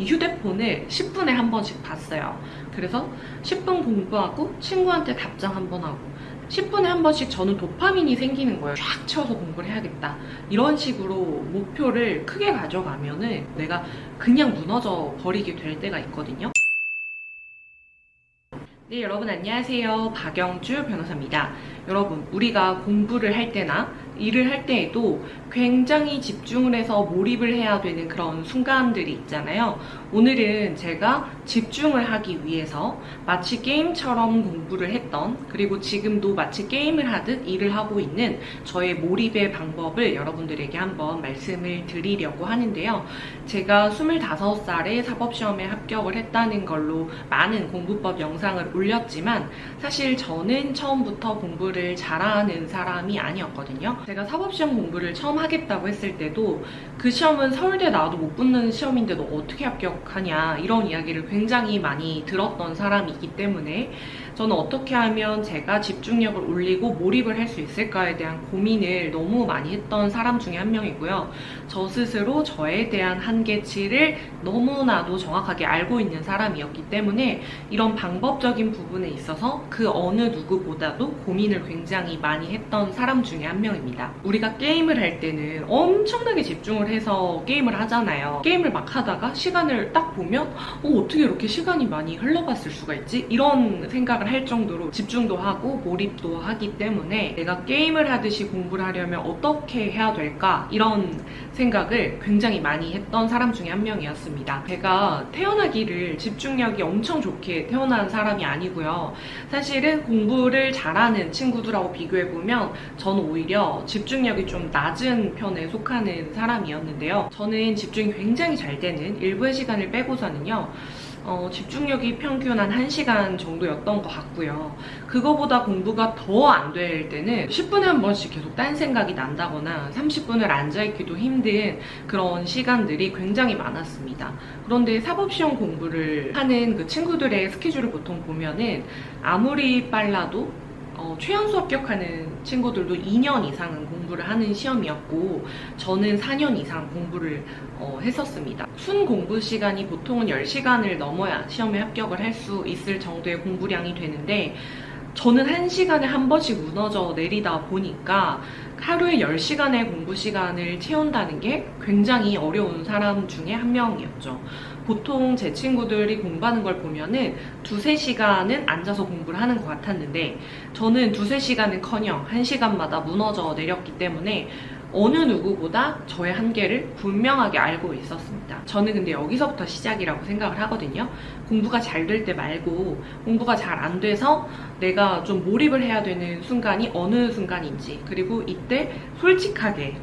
이 휴대폰을 10분에 한 번씩 봤어요. 그래서 10분 공부하고 친구한테 답장 한 번 하고 10분에 한 번씩 저는 도파민이 생기는 거예요. 쫙 채워서 공부를 해야겠다. 이런 식으로 목표를 크게 가져가면은 내가 그냥 무너져 버리게 될 때가 있거든요. 네, 여러분 안녕하세요. 박영주 변호사입니다. 여러분, 우리가 공부를 할 때나 일을 할 때에도 굉장히 집중을 해서 몰입을 해야 되는 그런 순간들이 있잖아요. 오늘은 제가 집중을 하기 위해서 마치 게임처럼 공부를 했던, 그리고 지금도 마치 게임을 하듯 일을 하고 있는 저의 몰입의 방법을 여러분들에게 한번 말씀을 드리려고 하는데요. 제가 25살에 사법시험에 합격을 했다는 걸로 많은 공부법 영상을 올렸지만 사실 저는 처음부터 공부를 잘하는 사람이 아니었거든요. 제가 사법시험 공부를 처음 하겠다고 했을 때도 그 시험은 서울대 나와도 못 붙는 시험인데 너 어떻게 합격하냐 이런 이야기를 굉장히 많이 들었던 사람이기 때문에 저는 어떻게 하면 제가 집중력을 올리고 몰입을 할 수 있을까에 대한 고민을 너무 많이 했던 사람 중에 한 명이고요. 저 스스로 저에 대한 한계치를 너무나도 정확하게 알고 있는 사람이었기 때문에 이런 방법적인 부분에 있어서 그 어느 누구보다도 고민을 굉장히 많이 했던 사람 중에 한 명입니다. 우리가 게임을 할 때는 엄청나게 집중을 해서 게임을 하잖아요. 게임을 막 하다가 시간을 딱 보면 어떻게 이렇게 시간이 많이 흘러갔을 수가 있지? 이런 생각을 할 정도로 집중도 하고 몰입도 하기 때문에 내가 게임을 하듯이 공부를 하려면 어떻게 해야 될까? 이런 생각을 굉장히 많이 했던 사람 중에 한 명이었습니다. 제가 태어나기를 집중력이 엄청 좋게 태어난 사람이 아니고요. 사실은 공부를 잘하는 친구들하고 비교해보면 저는 오히려 집중력이 좀 낮은 편에 속하는 사람이었는데요. 저는 집중이 굉장히 잘 되는 일부의 시간을 빼고서는요. 집중력이 평균 한 1시간 정도였던 것 같고요. 그거보다 공부가 더 안 될 때는 10분에 한 번씩 계속 딴 생각이 난다거나 30분을 앉아있기도 힘든 그런 시간들이 굉장히 많았습니다. 그런데 사법시험 공부를 하는 그 친구들의 스케줄을 보통 보면은 아무리 빨라도 최연소 합격하는 친구들도 2년 이상은 공부를 하는 시험이었고 저는 4년 이상 공부를 했었습니다. 순 공부 시간이 보통은 10시간을 넘어야 시험에 합격을 할 수 있을 정도의 공부량이 되는데 저는 1시간에 한 번씩 무너져 내리다 보니까 하루에 10시간의 공부 시간을 채운다는 게 굉장히 어려운 사람 중에 한 명이었죠. 보통 제 친구들이 공부하는 걸 보면은 2~3시간은 앉아서 공부를 하는 것 같았는데 저는 2~3시간은커녕 1시간마다 무너져 내렸기 때문에 어느 누구보다 저의 한계를 분명하게 알고 있었습니다. 저는 근데 여기서부터 시작이라고 생각을 하거든요. 공부가 잘 될 때 말고 공부가 잘 안 돼서 내가 좀 몰입을 해야 되는 순간이 어느 순간인지, 그리고 이때 솔직하게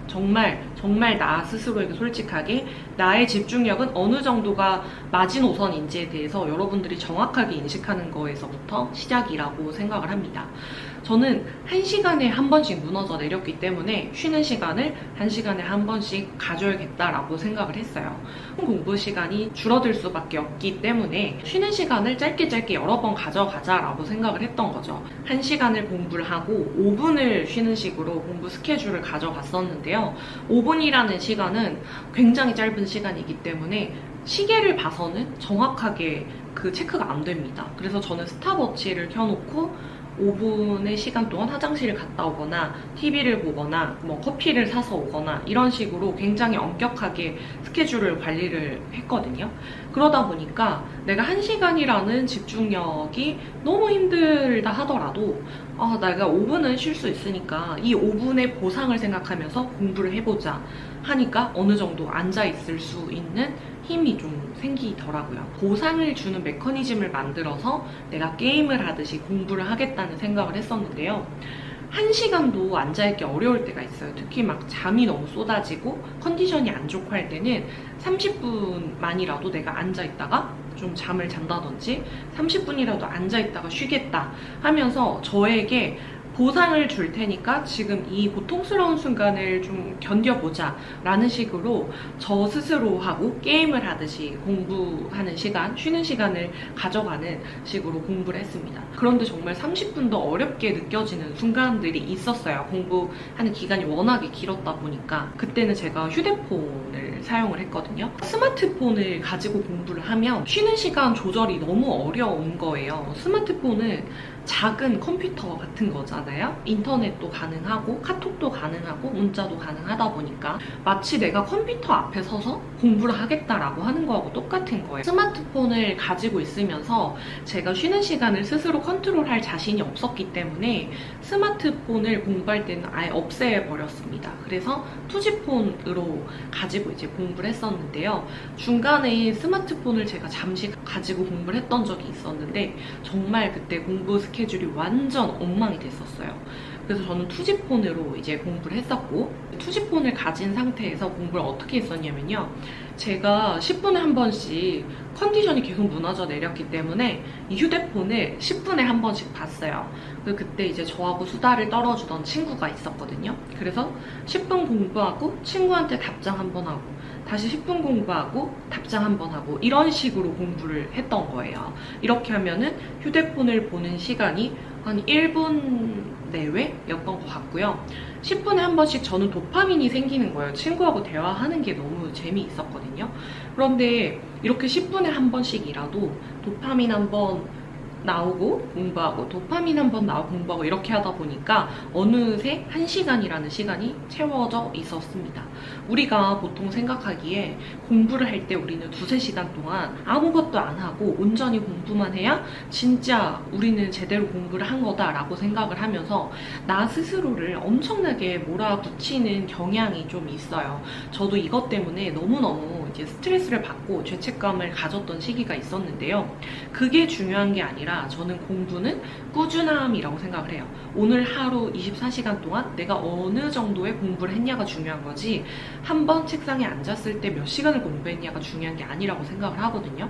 정말 나 스스로에게 솔직하게 나의 집중력은 어느 정도가 마지노선인지에 대해서 여러분들이 정확하게 인식하는 거에서부터 시작이라고 생각을 합니다. 저는 1시간에 한 번씩 무너져 내렸기 때문에 쉬는 시간을 1시간에 한 번씩 가져야겠다라고 생각을 했어요. 공부 시간이 줄어들 수밖에 없기 때문에 쉬는 시간을 짧게 여러 번 가져가자라고 생각을 했던 거죠. 1시간을 공부를 하고 5분을 쉬는 식으로 공부 스케줄을 가져갔었는데요. 5분이라는 시간은 굉장히 짧은 시간이기 때문에 시계를 봐서는 정확하게 그 체크가 안 됩니다. 그래서 저는 스탑워치를 켜놓고 5분의 시간 동안 화장실을 갔다 오거나 TV를 보거나 뭐 커피를 사서 오거나 이런 식으로 굉장히 엄격하게 스케줄을 관리를 했거든요. 그러다 보니까 내가 1시간이라는 집중력이 너무 힘들다 하더라도 내가 5분은 쉴 수 있으니까 이 5분의 보상을 생각하면서 공부를 해보자 하니까 어느 정도 앉아있을 수 있는 힘이 좀 생기더라고요. 보상을 주는 메커니즘을 만들어서 내가 게임을 하듯이 공부를 하겠다는 생각을 했었는데요. 1시간도 앉아있기 어려울 때가 있어요. 특히 막 잠이 너무 쏟아지고 컨디션이 안 좋고 할 때는 30분만이라도 내가 앉아있다가 좀 잠을 잔다든지 30분이라도 앉아있다가 쉬겠다 하면서 저에게 보상을 줄 테니까 지금 이 고통스러운 순간을 좀 견뎌보자 라는 식으로 저 스스로 하고 게임을 하듯이 공부하는 시간, 쉬는 시간을 가져가는 식으로 공부를 했습니다. 그런데 정말 30분도 어렵게 느껴지는 순간들이 있었어요. 공부하는 기간이 워낙에 길었다 보니까. 그때는 제가 휴대폰을 사용을 했거든요. 스마트폰을 가지고 공부를 하면 쉬는 시간 조절이 너무 어려운 거예요. 스마트폰은 작은 컴퓨터 같은 거잖아요. 인터넷도 가능하고 카톡도 가능하고 문자도 가능하다 보니까 마치 내가 컴퓨터 앞에 서서 공부를 하겠다라고 하는 거하고 똑같은 거예요. 스마트폰을 가지고 있으면서 제가 쉬는 시간을 스스로 컨트롤할 자신이 없었기 때문에 스마트폰을 공부할 때는 아예 없애버렸습니다. 그래서 투지폰으로 가지고 이제 공부를 했었는데요. 중간에 스마트폰을 제가 잠시 가지고 공부를 했던 적이 있었는데 정말 그때 공부 스케줄이 완전 엉망이 됐었어요. 그래서 저는 투지폰으로 이제 공부를 했었고, 투지폰을 가진 상태에서 공부를 어떻게 했었냐면요. 제가 10분에 한 번씩 컨디션이 계속 무너져 내렸기 때문에 이 휴대폰을 10분에 한 번씩 봤어요. 그때 이제 저하고 수다를 떨어주던 친구가 있었거든요. 그래서 10분 공부하고 친구한테 답장 한 번 하고 다시 10분 공부하고 답장 한 번 하고 이런 식으로 공부를 했던 거예요. 이렇게 하면은 휴대폰을 보는 시간이 한 1분 내외였던 것 같고요. 10분에 한 번씩 저는 도파민이 생기는 거예요. 친구하고 대화하는 게 너무 재미있었거든요. 그런데 이렇게 10분에 한 번씩이라도 도파민 한 번 나오고 공부하고 도파민 한 번 나오고 공부하고 이렇게 하다 보니까 어느새 1시간이라는 시간이 채워져 있었습니다. 우리가 보통 생각하기에 공부를 할 때 우리는 2~3시간 동안 아무것도 안 하고 온전히 공부만 해야 진짜 우리는 제대로 공부를 한 거다라고 생각을 하면서 나 스스로를 엄청나게 몰아붙이는 경향이 좀 있어요. 저도 이것 때문에 너무너무 이제 스트레스를 받고 죄책감을 가졌던 시기가 있었는데요. 그게 중요한 게 아니라 저는 공부는 꾸준함이라고 생각을 해요. 오늘 하루 24시간 동안 내가 어느 정도의 공부를 했냐가 중요한 거지 한 번 책상에 앉았을 때 몇 시간을 공부했냐가 중요한 게 아니라고 생각을 하거든요.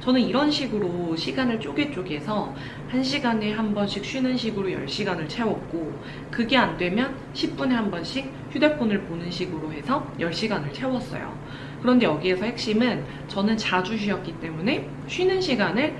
저는 이런 식으로 시간을 쪼개서 1시간에 한 번씩 쉬는 식으로 10시간을 채웠고 그게 안 되면 10분에 한 번씩 휴대폰을 보는 식으로 해서 10시간을 채웠어요. 그런데 여기에서 핵심은 저는 자주 쉬었기 때문에 쉬는 시간을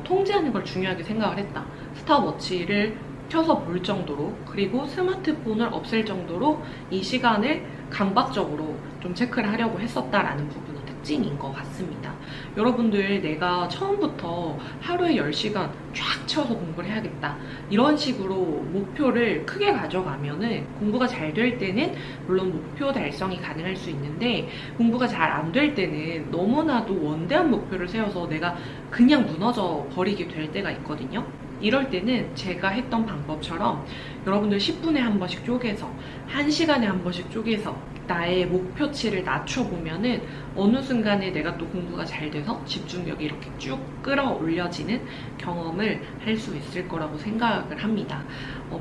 통제하는 걸 중요하게 생각을 했다. 스탑워치를 켜서 볼 정도로 그리고 스마트폰을 없앨 정도로 이 시간을 강박적으로 좀 체크를 하려고 했었다라는 부분이 특징인 것 같습니다. 여러분들 내가 처음부터 하루에 10시간 쫙 채워서 공부를 해야겠다 이런 식으로 목표를 크게 가져가면은 공부가 잘 될 때는 물론 목표 달성이 가능할 수 있는데 공부가 잘 안 될 때는 너무나도 원대한 목표를 세워서 내가 그냥 무너져 버리게 될 때가 있거든요. 이럴 때는 제가 했던 방법처럼 여러분들 10분에 한 번씩 쪼개서 1시간에 한 번씩 쪼개서 나의 목표치를 낮춰보면은 어느 순간에 내가 또 공부가 잘 돼서 집중력이 이렇게 쭉 끌어올려지는 경험을 할 수 있을 거라고 생각을 합니다.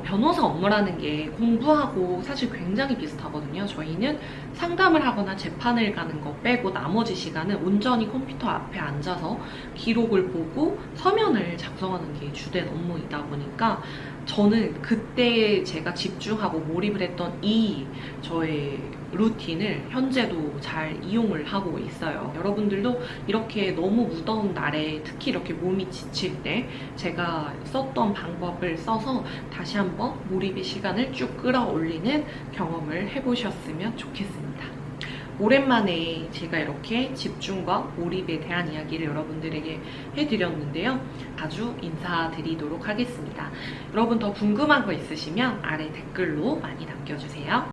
변호사 업무라는 게 공부하고 사실 굉장히 비슷하거든요. 저희는 상담을 하거나 재판을 가는 거 빼고 나머지 시간은 온전히 컴퓨터 앞에 앉아서 기록을 보고 서면을 작성하는 게 주된 업무이다 보니까 저는 그때 제가 집중하고 몰입을 했던 이 저의 루틴을 현재도 잘 이용을 하고 있어요. 여러분들도 이렇게 너무 무더운 날에 특히 이렇게 몸이 지칠 때 제가 썼던 방법을 써서 다시 한번 몰입의 시간을 쭉 끌어올리는 경험을 해보셨으면 좋겠습니다. 오랜만에 제가 이렇게 집중과 몰입에 대한 이야기를 여러분들에게 해드렸는데요. 자주 인사드리도록 하겠습니다. 여러분 더 궁금한 거 있으시면 아래 댓글로 많이 남겨주세요.